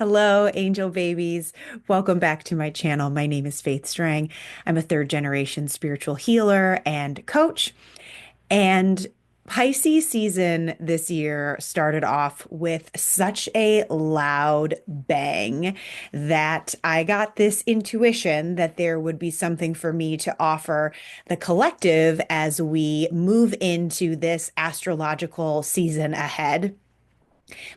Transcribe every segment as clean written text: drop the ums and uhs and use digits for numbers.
Hello, angel babies. Welcome back to my channel. My name is Faith Strang. I'm a third generation spiritual healer and coach. And Pisces season this year started off with such a loud bang that I got this intuition that there would be something for me to offer the collective as we move into this astrological season ahead.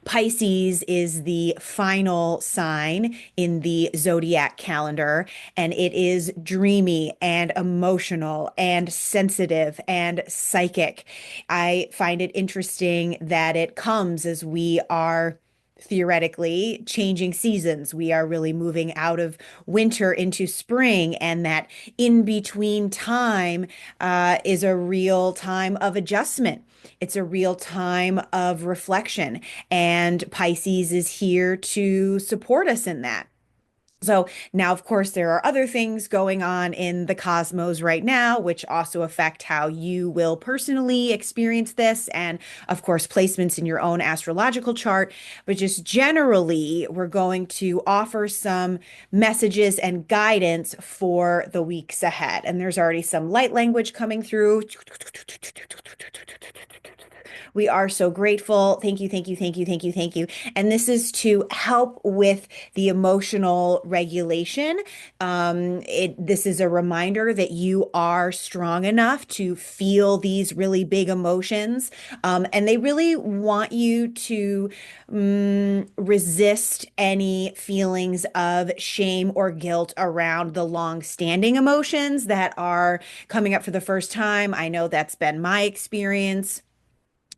Pisces is the final sign in the zodiac calendar, and it is dreamy and emotional and sensitive and psychic. I find it interesting that it comes as we are theoretically changing seasons. We are really moving out of winter into spring, and that in between time is a real time of adjustment. It's a real time of reflection, and Pisces is here to support us in that. So now, of course, there are other things going on in the cosmos right now, which also affect how you will personally experience this. And of course, placements in your own astrological chart. But just generally, we're going to offer some messages and guidance for the weeks ahead. And there's already some light language coming through. We are so grateful. Thank you, thank you, thank you, thank you, thank you. And this is to help with the emotional regulation. This is a reminder that you are strong enough to feel these really big emotions. And they really want you to resist any feelings of shame or guilt around the long-standing emotions that are coming up for the first time. I know that's been my experience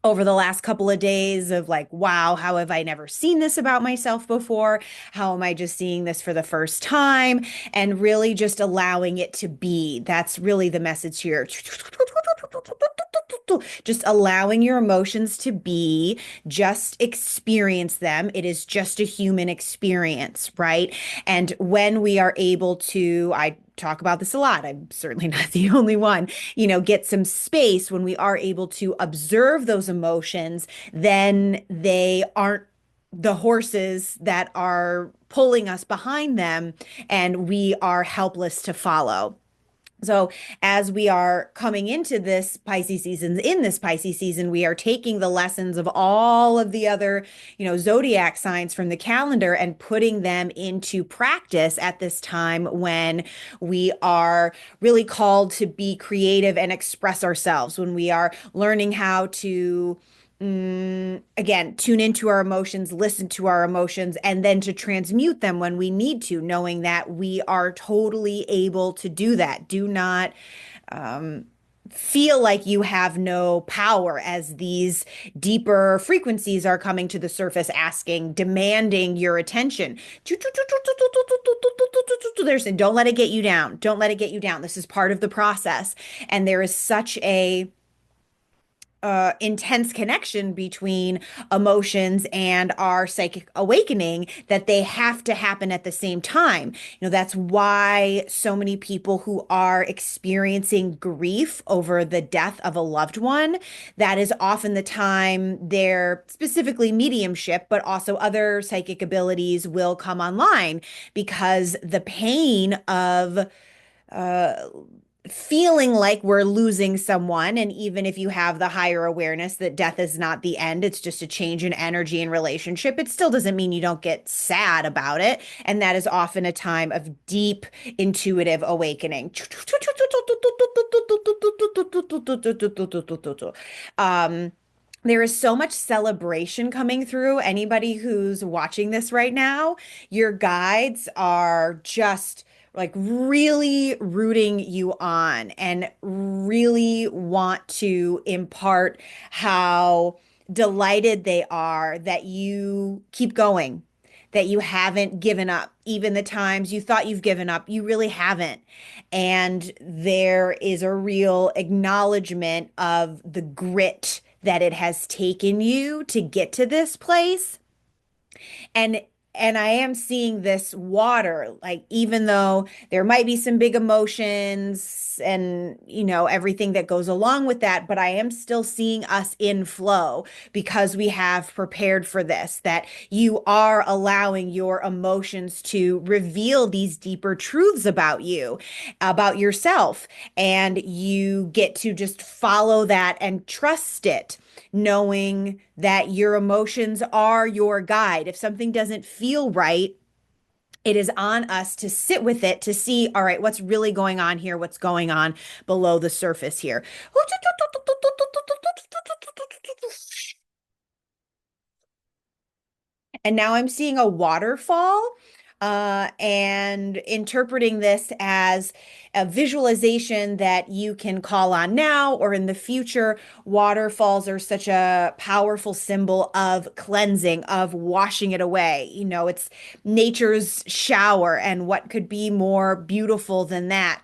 over the last couple of days of like, wow, how have I never seen this about myself before? How am I just seeing this for the first time? And really just allowing it to be. That's really the message here. Just allowing your emotions to be, just experience them. It is just a human experience, right? And when we are able to, I talk about this a lot. I'm certainly not the only one, get some space when we are able to observe those emotions, then they aren't the horses that are pulling us behind them, and we are helpless to follow. So, as we are coming into this Pisces season, in this Pisces season, we are taking the lessons of all of the other, zodiac signs from the calendar and putting them into practice at this time when we are really called to be creative and express ourselves, when we are learning how to again, tune into our emotions, listen to our emotions, and then to transmute them when we need to, knowing that we are totally able to do that. Do not feel like you have no power as these deeper frequencies are coming to the surface, asking, demanding your attention. There's, don't let it get you down. Don't let it get you down. This is part of the process. And there is such a intense connection between emotions and our psychic awakening that they have to happen at the same time. That's why so many people who are experiencing grief over the death of a loved one, that is often the time their specifically mediumship, but also other psychic abilities will come online because the pain of uh, feeling like we're losing someone. And even if you have the higher awareness that death is not the end, it's just a change in energy and relationship, it still doesn't mean you don't get sad about it. And that is often a time of deep intuitive awakening. Um, there is so much celebration coming through. Anybody who's watching this right now, your guides are just like really rooting you on and really want to impart how delighted they are that you keep going, that you haven't given up. Even the times you thought you've given up, you really haven't. And there is a real acknowledgement of the grit that it has taken you to get to this place. And and I am seeing this water, like even though there might be some big emotions and everything that goes along with that, but I am still seeing us in flow because we have prepared for this, that you are allowing your emotions to reveal these deeper truths about you, about yourself, and you get to just follow that and trust it, knowing that your emotions are your guide. If something doesn't feel right, it is on us to sit with it to see, all right, what's really going on here? What's going on below the surface here? And now I'm seeing a waterfall, and interpreting this as a visualization that you can call on now or in the future. Waterfalls are such a powerful symbol of cleansing, of washing it away. It's nature's shower, and what could be more beautiful than that?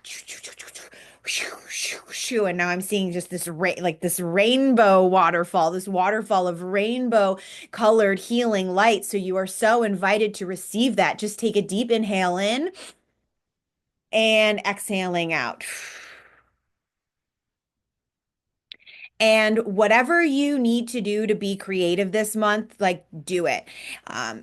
And now I'm seeing just this rainbow waterfall, this waterfall of rainbow colored healing light. So you are so invited to receive that. Just take a deep inhale in and exhaling out. And whatever you need to do to be creative this month, like do it.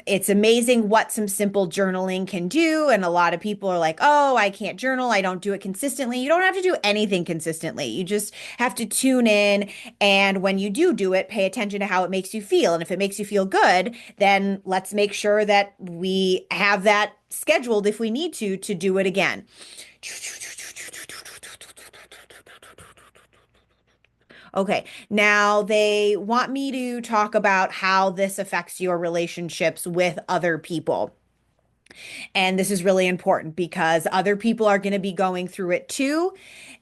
It's amazing what some simple journaling can do. And a lot of people are like, oh, I can't journal. I don't do it consistently. You don't have to do anything consistently. You just have to tune in. And when you do it, pay attention to how it makes you feel. And if it makes you feel good, then let's make sure that we have that scheduled if we need to do it again. Okay, now they want me to talk about how this affects your relationships with other people. And this is really important because other people are going to be going through it too,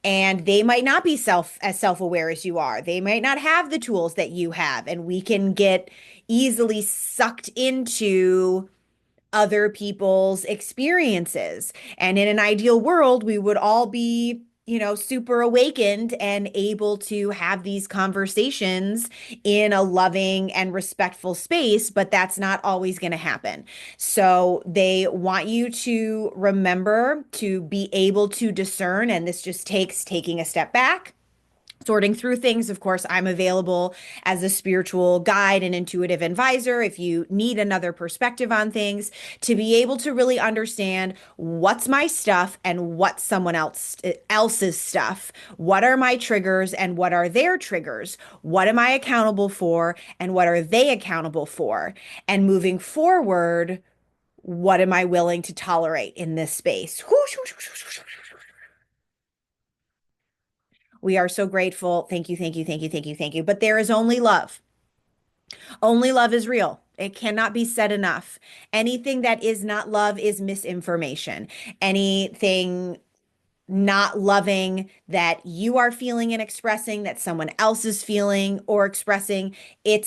and they might not be self-aware as you are. They might not have the tools that you have, and we can get easily sucked into other people's experiences. And in an ideal world, we would all be, super awakened and able to have these conversations in a loving and respectful space, but that's not always going to happen. So they want you to remember to be able to discern, and this just takes taking a step back, sorting through things. Of course, I'm available as a spiritual guide and intuitive advisor if you need another perspective on things, to be able to really understand what's my stuff and what's someone else's stuff. What are my triggers and what are their triggers? What am I accountable for and what are they accountable for? And moving forward, what am I willing to tolerate in this space? We are so grateful. Thank you, thank you, thank you, thank you, thank you. But there is only love. Only love is real. It cannot be said enough. Anything that is not love is misinformation. Anything not loving that you are feeling and expressing, that someone else is feeling or expressing, it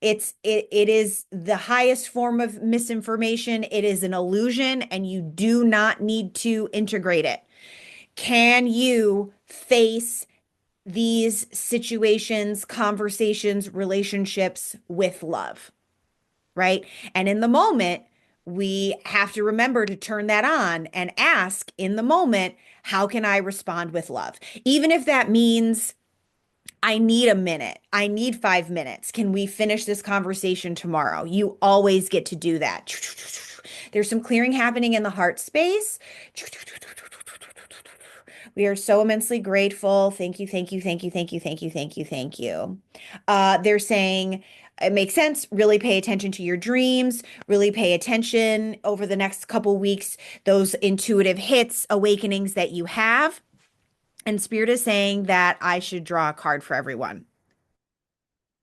is the highest form of misinformation. It is an illusion, and you do not need to integrate it. Can you face these situations, conversations, relationships with love, right? And in the moment, we have to remember to turn that on and ask in the moment, how can I respond with love? Even if that means I need a minute, I need 5 minutes. Can we finish this conversation tomorrow? You always get to do that. There's some clearing happening in the heart space. We are so immensely grateful. Thank you, thank you, thank you, thank you, thank you, thank you, thank you. They're saying it makes sense. Really pay attention to your dreams. Really pay attention over the next couple weeks, those intuitive hits, awakenings that you have. And Spirit is saying that I should draw a card for everyone.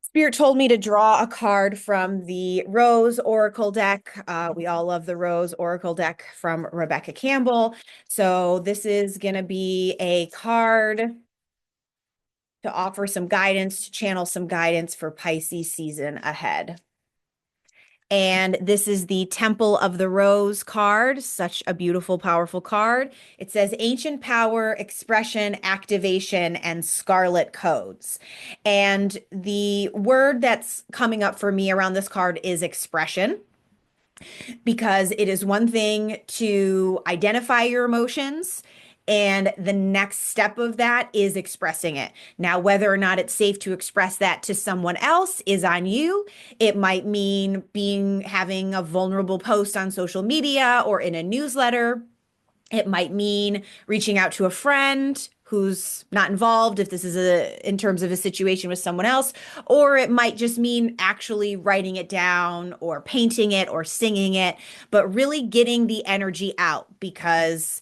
Spirit told me to draw a card from the Rose Oracle deck. We all love the Rose Oracle deck from Rebecca Campbell. So this is going to be a card to offer some guidance, to channel some guidance for Pisces season ahead. And this is the Temple of the Rose card. Such a beautiful, powerful card. It says ancient power, expression, activation, and scarlet codes. And the word that's coming up for me around this card is expression. because it is one thing to identify your emotions. And the next step of that is expressing it. Now, whether or not it's safe to express that to someone else is on you. It might mean having a vulnerable post on social media or in a newsletter. It might mean reaching out to a friend who's not involved if this is in terms of a situation with someone else, or it might just mean actually writing it down or painting it or singing it, but really getting the energy out because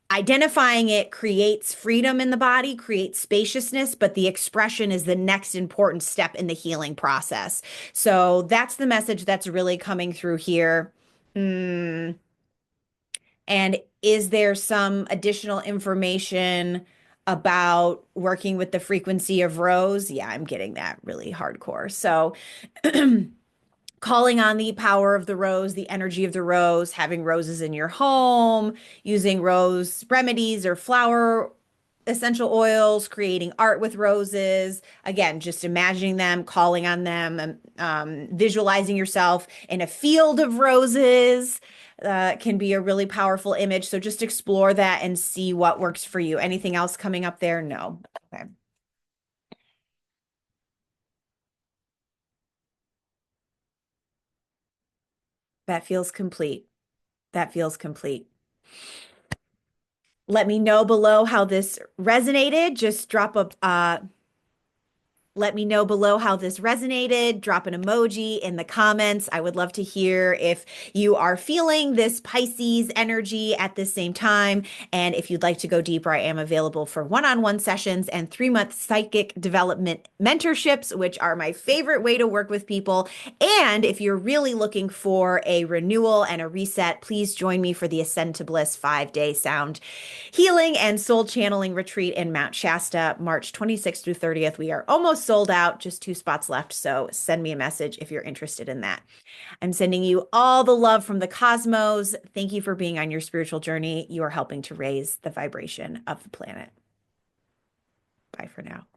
identifying it creates freedom in the body, creates spaciousness, but the expression is the next important step in the healing process. So that's the message that's really coming through here. Mm. And is there some additional information about working with the frequency of rose? Yeah, I'm getting that really hardcore. So, calling on the power of the rose, the energy of the rose, having roses in your home, using rose remedies or flower essential oils, creating art with roses. Again, just imagining them, calling on them, visualizing yourself in a field of roses can be a really powerful image. So just explore that and see what works for you. Anything else coming up there? No. Okay. That feels complete. That feels complete. Let me know below how this resonated. Just drop a let me know below how this resonated. Drop an emoji in the comments. I would love to hear if you are feeling this Pisces energy at the same time. And if you'd like to go deeper, I am available for one-on-one sessions and 3-month psychic development mentorships, which are my favorite way to work with people. And if you're really looking for a renewal and a reset, please join me for the Ascend to Bliss 5-day sound healing and soul channeling retreat in Mount Shasta, March 26th through 30th. We are almost sold out, just 2 spots left. So send me a message if you're interested in that. I'm sending you all the love from the cosmos. Thank you for being on your spiritual journey. You are helping to raise the vibration of the planet. Bye for now.